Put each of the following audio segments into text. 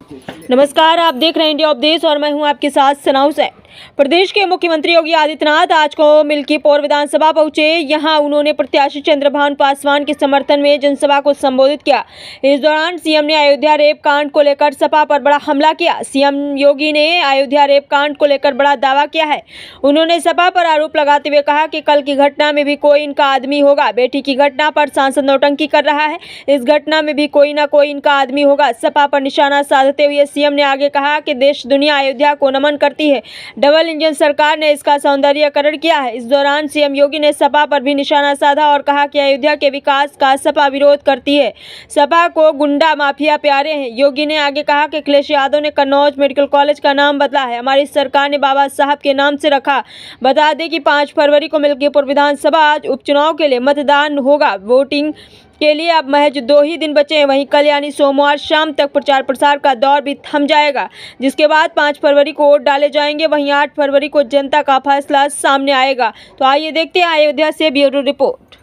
नमस्कार, आप देख रहे हैं इंडिया अपडेट्स और मैं हूं आपके साथ सना हुसैन। प्रदेश के मुख्यमंत्री योगी आदित्यनाथ आज को मिल्कीपुर विधानसभा पहुंचे। यहां उन्होंने प्रत्याशी चंद्रभान पासवान के समर्थन में जनसभा को संबोधित किया। इस दौरान सीएम ने अयोध्या रेप कांड को लेकर सपा पर बड़ा हमला किया। सीएम योगी ने अयोध्या रेप कांड को लेकर बड़ा दावा किया है। उन्होंने सपा पर आरोप लगाते हुए कहा कि कल की घटना में भी कोई इनका आदमी होगा। बेटी की घटना पर सांसद नौटंकी कर रहा है, इस घटना में भी कोई ना कोई इनका आदमी होगा। सपा पर निशाना साधते हुए सीएम ने आगे कहा कि देश दुनिया अयोध्या को नमन करती है। डबल इंजन सरकार ने इसका सौंदर्यीकरण किया है। इस दौरान सीएम योगी ने सपा पर भी निशाना साधा और कहा कि अयोध्या के विकास का सपा विरोध करती है। सपा को गुंडा माफिया प्यारे हैं। योगी ने आगे कहा कि अखिलेश यादव ने कन्नौज मेडिकल कॉलेज का नाम बदला है, हमारी सरकार ने बाबा साहब के नाम से रखा। बता दें कि 5 फरवरी को मिल्कीपुर विधानसभा उपचुनाव के लिए मतदान होगा। वोटिंग के लिए अब महज 2 ही दिन बचे हैं। वहीं कल यानी सोमवार शाम तक प्रचार प्रसार का दौर भी थम जाएगा, जिसके बाद 5 फरवरी को वोट डाले जाएंगे। वहीं 8 फरवरी को जनता का फैसला सामने आएगा। तो आइए देखते हैं अयोध्या से ब्यूरो रिपोर्ट।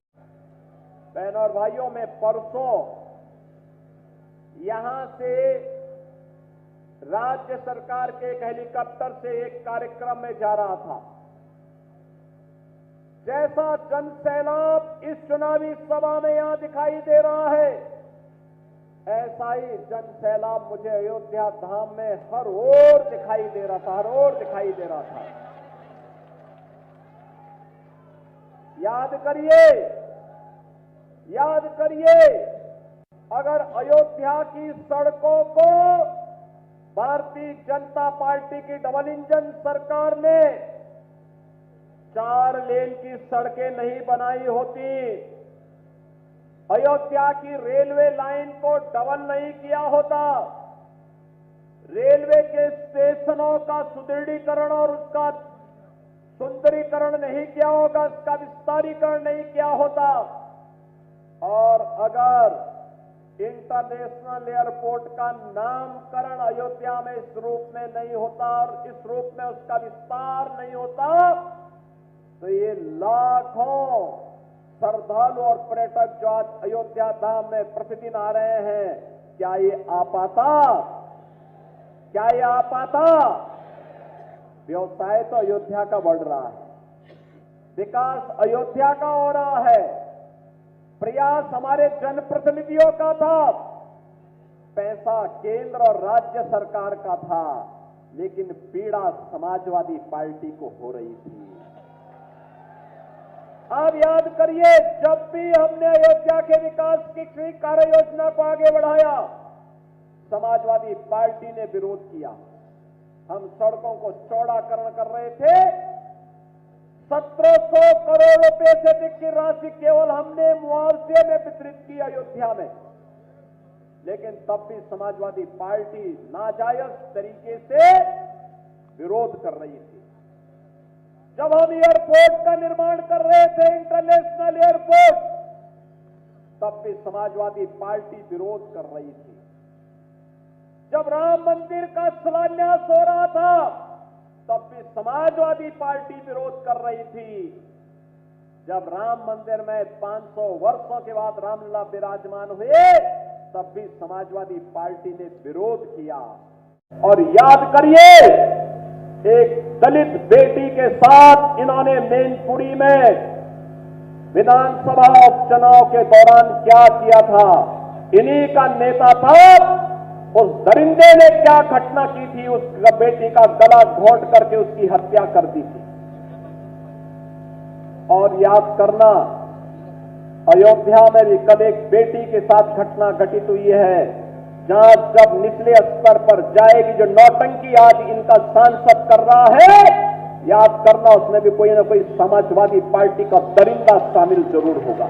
बहनों और भाइयों, मैं परसों यहां से राज्य सरकार के एक हेलीकॉप्टर से एक कार्यक्रम में जा रहा था। जैसा जनसैलाब इस चुनावी सभा में यहां दिखाई दे रहा है, ऐसा ही जनसैलाब मुझे अयोध्या धाम में हर ओर दिखाई दे रहा था, हर ओर दिखाई दे रहा था। याद करिए, अगर अयोध्या की सड़कों को भारतीय जनता पार्टी की डबल इंजन सरकार ने 4 लेन की सड़कें नहीं बनाई होती, अयोध्या की रेलवे लाइन को डबल नहीं किया होता, रेलवे के स्टेशनों का सुदृढ़ीकरण और उसका सुंदरीकरण नहीं किया होगा, उसका विस्तारीकरण नहीं किया होता, और अगर इंटरनेशनल एयरपोर्ट का नामकरण अयोध्या में इस रूप में नहीं होता और इस रूप में उसका विस्तार नहीं होता, तो ये लाखों श्रद्धालु और पर्यटक जो आज अयोध्या धाम में प्रतिदिन आ रहे हैं, क्या ये आ पाता? व्यवसाय तो अयोध्या का बढ़ रहा है, विकास अयोध्या का हो रहा है, प्रयास हमारे जनप्रतिनिधियों का था, पैसा केंद्र और राज्य सरकार का था, लेकिन पीड़ा समाजवादी पार्टी को हो रही थी। आप याद करिए, जब भी हमने अयोध्या के विकास की कार्य योजना को आगे बढ़ाया, समाजवादी पार्टी ने विरोध किया। हम सड़कों को चौड़ाकरण कर रहे थे, 1700 करोड़ रुपए से अधिक की राशि केवल हमने मुआवजे में वितरित की अयोध्या में, लेकिन तब भी समाजवादी पार्टी नाजायज तरीके से विरोध कर रही थी। जब हम एयरपोर्ट का निर्माण कर रहे थे, इंटरनेशनल एयरपोर्ट, तब भी समाजवादी पार्टी विरोध कर रही थी। जब राम मंदिर का शिलान्यास हो रहा था, तब भी समाजवादी पार्टी विरोध कर रही थी। जब राम मंदिर में 500 वर्षों के बाद रामलला विराजमान हुए, तब भी समाजवादी पार्टी ने विरोध किया। और याद करिए, एक दलित बेटी के साथ इन्होंने मैनपुरी में विधानसभा उपचुनाव के दौरान क्या किया था। इन्हीं का नेता था, उस दरिंदे ने क्या घटना की थी, उस बेटी का गला घोंट करके उसकी हत्या कर दी थी। और याद करना, अयोध्या में भी कल एक बेटी के साथ घटना घटित हुई है, जहां जब निचले स्तर पर जाएगी, जो नौटंकी आज इनका सांसद कर रहा है, याद करना उसमें भी कोई ना कोई समाजवादी पार्टी का दरिंदा शामिल जरूर होगा।